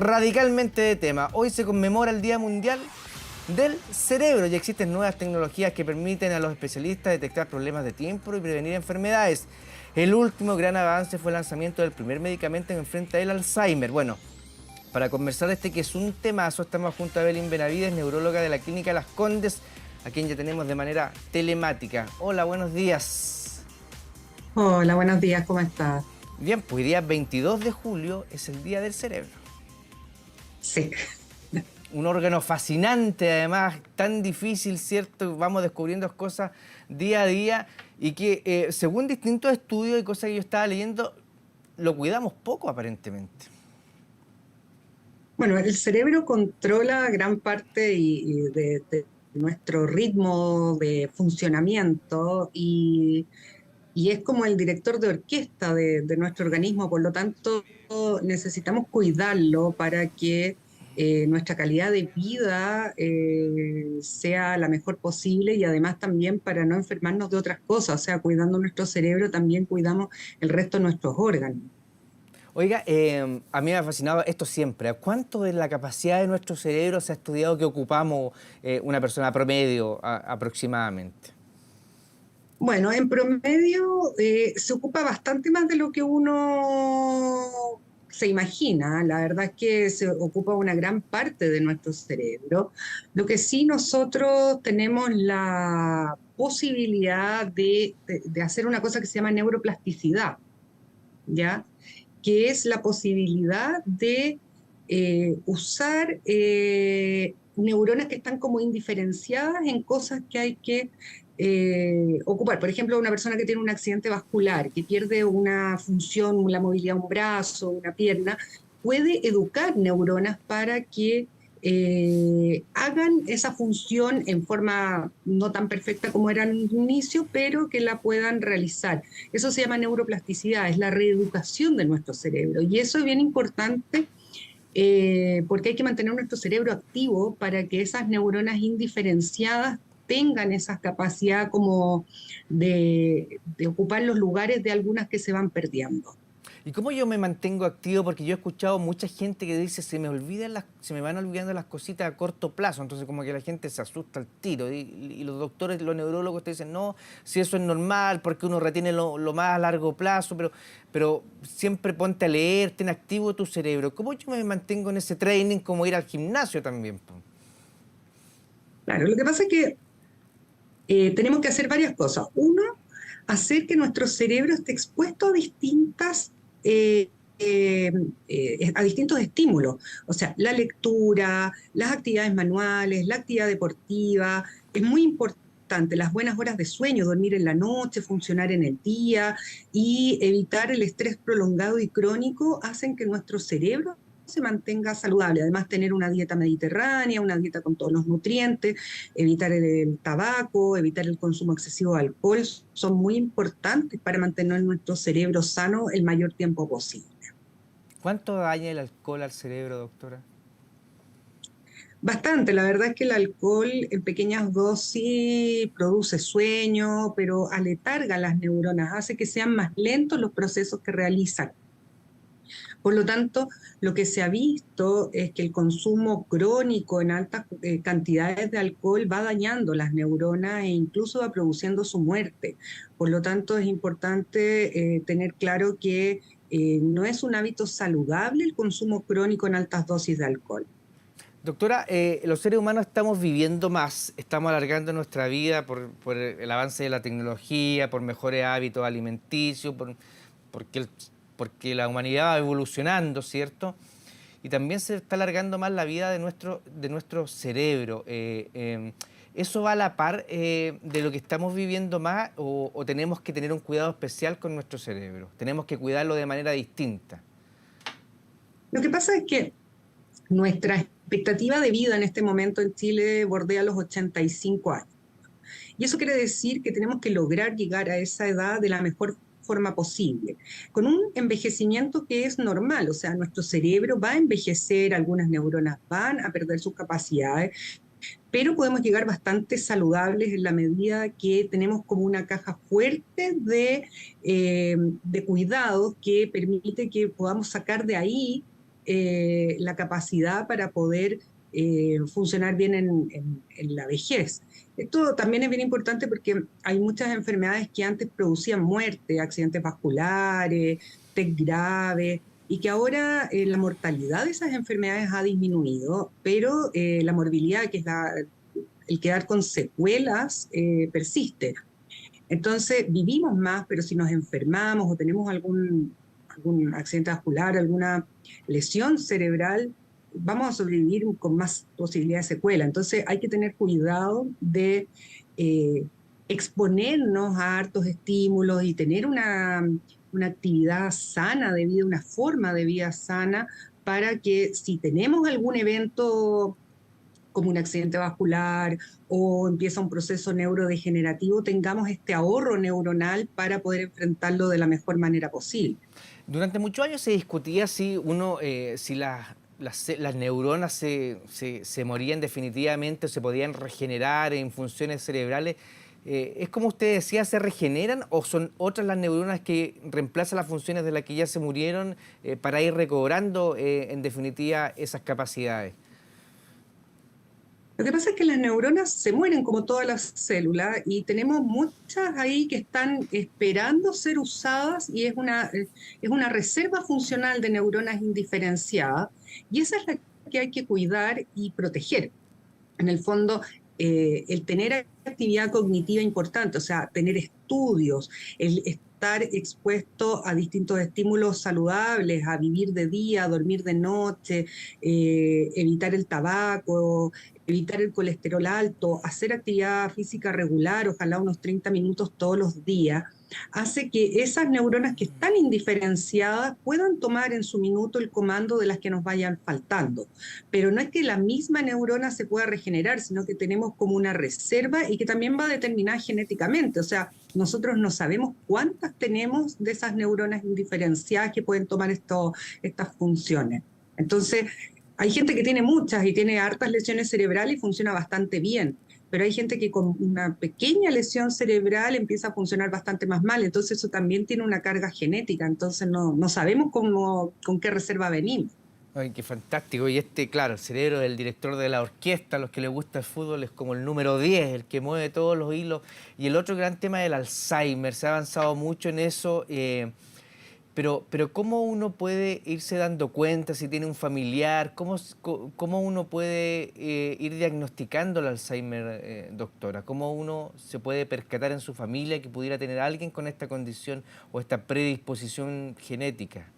radicalmente de tema. Hoy se conmemora el Día Mundial del Cerebro y existen nuevas tecnologías que permiten a los especialistas detectar problemas de tiempo y prevenir enfermedades. El último gran avance fue el lanzamiento del primer medicamento que enfrenta el Alzheimer. Bueno, para conversar de este que es un temazo, estamos junto a Belén Benavides, neuróloga de la Clínica Las Condes, a quien ya tenemos de manera telemática. Hola, buenos días. Hola, buenos días, ¿cómo estás? Bien, pues hoy día 22 de julio es el Día del Cerebro. Sí. Un órgano fascinante, además, tan difícil, ¿cierto? Vamos descubriendo cosas día a día y que, según distintos estudios y cosas que yo estaba leyendo, lo cuidamos poco aparentemente. Bueno, el cerebro controla gran parte de nuestro ritmo de funcionamiento y es como el director de orquesta de nuestro organismo, por lo tanto necesitamos cuidarlo para que nuestra calidad de vida sea la mejor posible y además también para no enfermarnos de otras cosas, o sea, cuidando nuestro cerebro también cuidamos el resto de nuestros órganos. Oiga, a mí me ha fascinado esto siempre. ¿Cuánto de la capacidad de nuestro cerebro se ha estudiado que ocupamos una persona promedio aproximadamente? Bueno, en promedio se ocupa bastante más de lo que uno se imagina. La verdad es que se ocupa una gran parte de nuestro cerebro. Lo que sí nosotros tenemos la posibilidad de hacer una cosa que se llama neuroplasticidad, ¿ya? Que es la posibilidad de usar neuronas que están como indiferenciadas en cosas que hay que ocupar. Por ejemplo, una persona que tiene un accidente vascular, que pierde una función, la movilidad de un brazo, una pierna, puede educar neuronas para que hagan esa función en forma no tan perfecta como era en un inicio, pero que la puedan realizar. Eso se llama neuroplasticidad, es la reeducación de nuestro cerebro. Y eso es bien importante porque hay que mantener nuestro cerebro activo para que esas neuronas indiferenciadas tengan esa capacidad como de ocupar los lugares de algunas que se van perdiendo. ¿Y cómo yo me mantengo activo? Porque yo he escuchado mucha gente que dice se me van olvidando las cositas a corto plazo. Entonces como que la gente se asusta al tiro. Y los doctores, los neurólogos te dicen, no, si eso es normal, porque uno retiene lo más a largo plazo, pero siempre ponte a leer, ten activo tu cerebro. ¿Cómo yo me mantengo en ese training como ir al gimnasio también, po? Claro, lo que pasa es que tenemos que hacer varias cosas. Uno, hacer que nuestro cerebro esté expuesto eh, a distintos estímulos. O sea, la lectura, las actividades manuales, la actividad deportiva. Es muy importante las buenas horas de sueño, dormir en la noche, funcionar en el día y evitar el estrés prolongado y crónico hacen que nuestro cerebro se mantenga saludable. Además, tener una dieta mediterránea, una dieta con todos los nutrientes, evitar el tabaco, evitar el consumo excesivo de alcohol, son muy importantes para mantener nuestro cerebro sano el mayor tiempo posible. ¿Cuánto daña el alcohol al cerebro, doctora? Bastante, la verdad es que el alcohol en pequeñas dosis produce sueño, pero aletarga las neuronas, hace que sean más lentos los procesos que realizan. Por lo tanto, lo que se ha visto es que el consumo crónico en altas cantidades de alcohol va dañando las neuronas e incluso va produciendo su muerte. Por lo tanto, es importante tener claro que no es un hábito saludable el consumo crónico en altas dosis de alcohol. Doctora, los seres humanos estamos viviendo más, estamos alargando nuestra vida por el avance de la tecnología, por mejores hábitos alimenticios, porque, porque la humanidad va evolucionando, ¿cierto? Y también se está alargando más la vida de nuestro cerebro. ¿Eso va a la par de lo que estamos viviendo más o tenemos que tener un cuidado especial con nuestro cerebro? Tenemos que cuidarlo de manera distinta. Lo que pasa es que nuestra expectativa de vida en este momento en Chile bordea los 85 años. Y eso quiere decir que tenemos que lograr llegar a esa edad de la mejor forma posible, con un envejecimiento que es normal, o sea, nuestro cerebro va a envejecer, algunas neuronas van a perder sus capacidades, pero podemos llegar bastante saludables en la medida que tenemos como una caja fuerte de cuidados que permite que podamos sacar de ahí la capacidad para poder funcionar bien en la vejez. Esto también es bien importante porque hay muchas enfermedades que antes producían muerte, accidentes vasculares, TEC grave, y que ahora la mortalidad de esas enfermedades ha disminuido, pero la morbilidad, que es el quedar con secuelas, persiste. Entonces, vivimos más, pero si nos enfermamos o tenemos algún accidente vascular, alguna lesión cerebral, vamos a sobrevivir con más posibilidad de secuela. Entonces, hay que tener cuidado de eh, exponernos a hartos estímulos y tener una actividad sana de vida, una forma de vida sana, para que si tenemos algún evento como un accidente vascular o empieza un proceso neurodegenerativo, tengamos este ahorro neuronal para poder enfrentarlo de la mejor manera posible. Durante muchos años se discutía si las neuronas se morían definitivamente o se podían regenerar en funciones cerebrales. ¿Es como usted decía, se regeneran o son otras las neuronas que reemplazan las funciones de las que ya se murieron para ir recobrando en definitiva esas capacidades? Lo que pasa es que las neuronas se mueren como todas las células y tenemos muchas ahí que están esperando ser usadas y es una reserva funcional de neuronas indiferenciadas y esa es la que hay que cuidar y proteger. En el fondo, el tener actividad cognitiva importante, o sea, tener estudios, el estar expuesto a distintos estímulos saludables, a vivir de día, a dormir de noche, evitar el tabaco, evitar el colesterol alto, hacer actividad física regular, ojalá unos 30 minutos todos los días, hace que esas neuronas que están indiferenciadas puedan tomar en su minuto el comando de las que nos vayan faltando. Pero no es que la misma neurona se pueda regenerar, sino que tenemos como una reserva y que también va determinada genéticamente. O sea, nosotros no sabemos cuántas tenemos de esas neuronas indiferenciadas que pueden tomar estas funciones. Entonces, hay gente que tiene muchas y tiene hartas lesiones cerebrales y funciona bastante bien, pero hay gente que con una pequeña lesión cerebral empieza a funcionar bastante más mal, entonces eso también tiene una carga genética, entonces no sabemos con qué reserva venimos. Ay, qué fantástico. Y claro, el cerebro del director de la orquesta, a los que les gusta el fútbol, es como el número 10, el que mueve todos los hilos. Y el otro gran tema es el Alzheimer. Se ha avanzado mucho en eso. Pero ¿cómo uno puede irse dando cuenta si tiene un familiar? ¿Cómo uno puede ir diagnosticando el Alzheimer, doctora? ¿Cómo uno se puede percatar en su familia que pudiera tener alguien con esta condición o esta predisposición genética?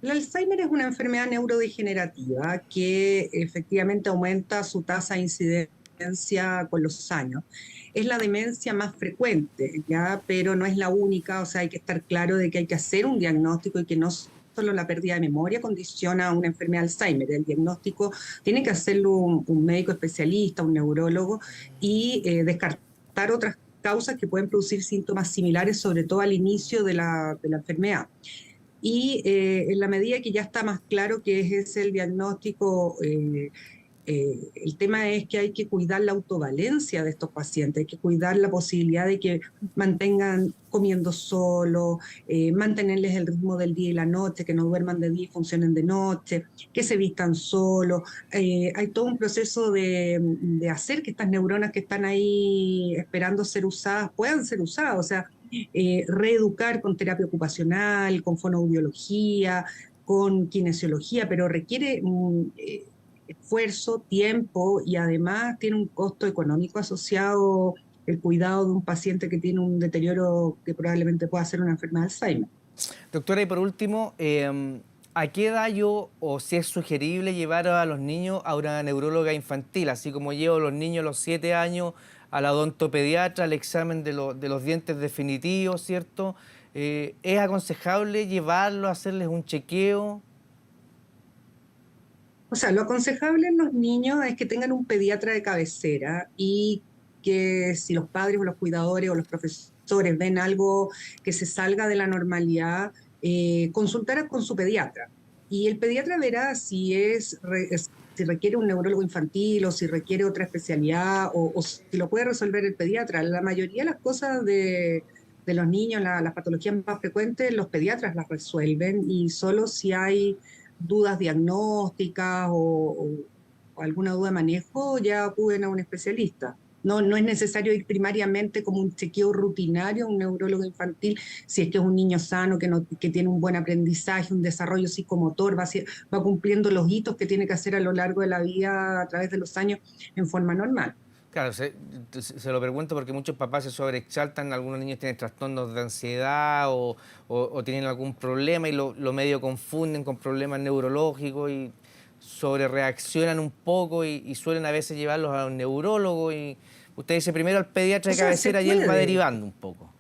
El Alzheimer es una enfermedad neurodegenerativa que efectivamente aumenta su tasa de incidencia con los años. Es la demencia más frecuente, ¿ya? Pero no es la única, o sea, hay que estar claro de que hay que hacer un diagnóstico y que no solo la pérdida de memoria condiciona a una enfermedad de Alzheimer. El diagnóstico tiene que hacerlo un médico especialista, un neurólogo, y descartar otras causas que pueden producir síntomas similares, sobre todo al inicio de la enfermedad. Y en la medida que ya está más claro que es ese el diagnóstico, el tema es que hay que cuidar la autovalencia de estos pacientes, hay que cuidar la posibilidad de que mantengan comiendo solo, mantenerles el ritmo del día y la noche, que no duerman de día y funcionen de noche, que se vistan solos. Hay todo un proceso de hacer que estas neuronas que están ahí esperando ser usadas puedan ser usadas, o sea, reeducar con terapia ocupacional, con fonoaudiología, con kinesiología, pero requiere esfuerzo, tiempo y además tiene un costo económico asociado el cuidado de un paciente que tiene un deterioro que probablemente pueda ser una enfermedad de Alzheimer. Doctora, y por último, ¿a qué edad o si es sugerible llevar a los niños a una neuróloga infantil? Así como llevo a los niños a los 7 años a la odontopediatra, al examen de los dientes definitivos, ¿cierto? ¿Es aconsejable llevarlos a hacerles un chequeo? O sea, lo aconsejable en los niños es que tengan un pediatra de cabecera y que si los padres o los cuidadores o los profesores ven algo que se salga de la normalidad, consultar con su pediatra. Y el pediatra verá si requiere un neurólogo infantil o si requiere otra especialidad o si lo puede resolver el pediatra. La mayoría de las cosas de los niños, las patologías más frecuentes, los pediatras las resuelven y solo si hay dudas diagnósticas o alguna duda de manejo, ya acuden a un especialista. No, no es necesario ir primariamente como un chequeo rutinario a un neurólogo infantil si es que es un niño sano, que tiene un buen aprendizaje, un desarrollo psicomotor, va cumpliendo los hitos que tiene que hacer a lo largo de la vida a través de los años en forma normal. Claro, se lo pregunto porque muchos papás se sobreexaltan, algunos niños tienen trastornos de ansiedad o tienen algún problema y lo medio confunden con problemas neurológicos y sobre reaccionan un poco y suelen a veces llevarlos a un neurólogo y usted dice primero al pediatra O de sea, se cabecera y él va puede. derivando un poco.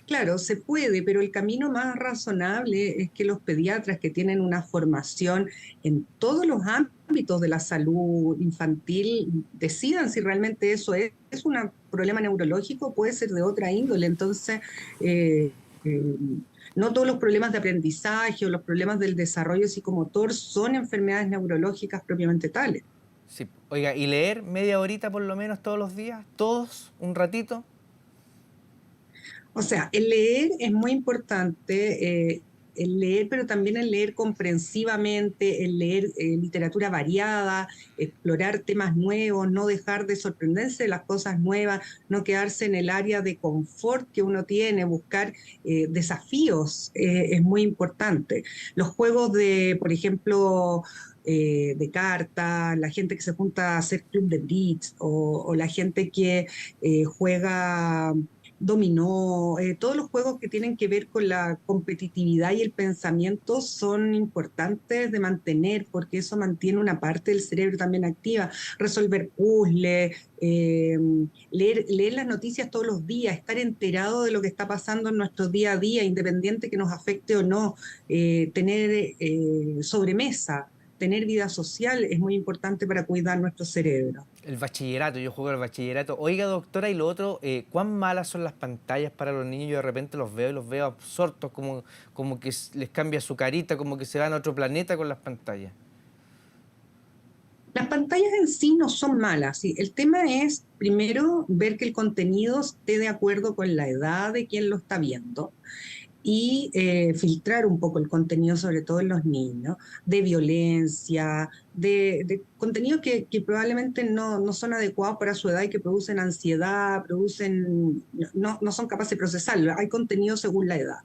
Claro, se puede, pero el camino más razonable es que los pediatras que tienen una formación en todos los ámbitos de la salud infantil decidan si realmente eso es un problema neurológico o puede ser de otra índole. Entonces, eh, eh, no todos los problemas de aprendizaje o los problemas del desarrollo psicomotor son enfermedades neurológicas propiamente tales. Sí. Oiga, ¿y leer media horita por lo menos todos los días? ¿Todos? ¿Un ratito? O sea, el leer es muy importante, el leer, pero también el leer comprensivamente, el leer literatura variada, explorar temas nuevos, no dejar de sorprenderse de las cosas nuevas, no quedarse en el área de confort que uno tiene, buscar desafíos es muy importante. Los juegos de, por ejemplo, de cartas, la gente que se junta a hacer club de bridge o la gente que juega dominó, todos los juegos que tienen que ver con la competitividad y el pensamiento son importantes de mantener porque eso mantiene una parte del cerebro también activa. Resolver puzzles, leer las noticias todos los días, estar enterado de lo que está pasando en nuestro día a día, independiente que nos afecte o no, tener sobremesa, tener vida social es muy importante para cuidar nuestro cerebro. El bachillerato, yo juego al bachillerato. Oiga, doctora, y lo otro, ¿cuán malas son las pantallas para los niños? Yo de repente los veo y los veo absortos, como que les cambia su carita, como que se van a otro planeta con las pantallas. Las pantallas en sí no son malas, ¿sí? El tema es, primero, ver que el contenido esté de acuerdo con la edad de quien lo está viendo y filtrar un poco el contenido, sobre todo en los niños, de violencia, de contenido que probablemente no son adecuados para su edad y que producen ansiedad, no son capaces de procesarlo. Hay contenido según la edad.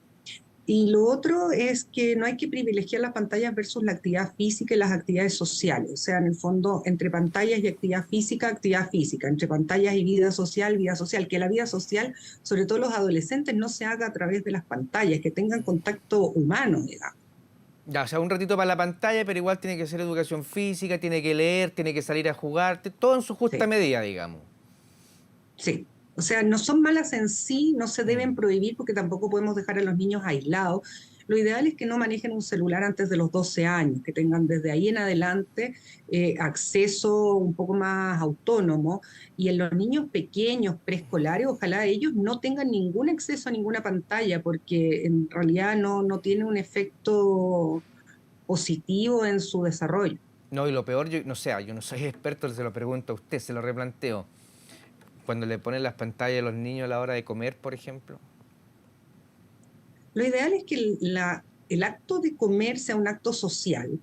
Y lo otro es que no hay que privilegiar las pantallas versus la actividad física y las actividades sociales. O sea, en el fondo, entre pantallas y actividad física, entre pantallas y vida social, que la vida social, sobre todo los adolescentes, no se haga a través de las pantallas, que tengan contacto humano, digamos. Ya, o sea, un ratito para la pantalla, pero igual tiene que ser educación física, tiene que leer, tiene que salir a jugar, todo en su justa Sí, medida, digamos. sí. O sea, no son malas en sí, no se Mm. deben prohibir porque tampoco podemos dejar a los niños aislados. Lo ideal es que no manejen un celular antes de los 12 años, que tengan desde ahí en adelante acceso un poco más autónomo. Y en los niños pequeños, preescolares, ojalá ellos no tengan ningún acceso a ninguna pantalla, porque en realidad no tiene un efecto positivo en su desarrollo. No, y lo peor, yo no sé, yo no soy experto, se lo pregunto a usted, se lo replanteo. Cuando le ponen las pantallas a los niños a la hora de comer, por ejemplo. Lo ideal es que el acto de comer sea un acto social,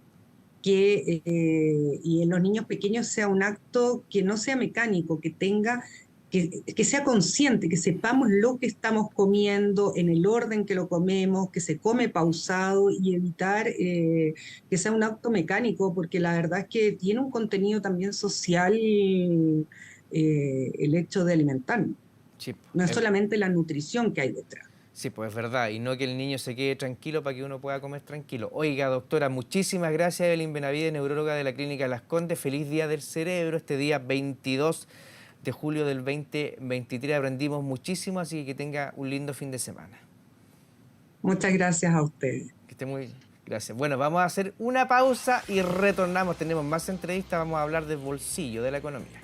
y en los niños pequeños sea un acto que no sea mecánico, que sea consciente, que sepamos lo que estamos comiendo, en el orden que lo comemos, que se come pausado y evitar que sea un acto mecánico, porque la verdad es que tiene un contenido también social el hecho de alimentarnos. Sí, No es es, solamente la nutrición que hay detrás. sí, pues es verdad, y no que el niño se quede tranquilo para que uno pueda comer tranquilo. Oiga, doctora, muchísimas gracias, Evelyn Benavides, neuróloga de la Clínica Las Condes. Feliz Día del Cerebro, este día 22 de julio del 2023. Aprendimos muchísimo, así que tenga un lindo fin de semana. Muchas gracias a ustedes. Que esté muy... Gracias. Bueno, vamos a hacer una pausa y retornamos. Tenemos más entrevistas, vamos a hablar del bolsillo de la economía.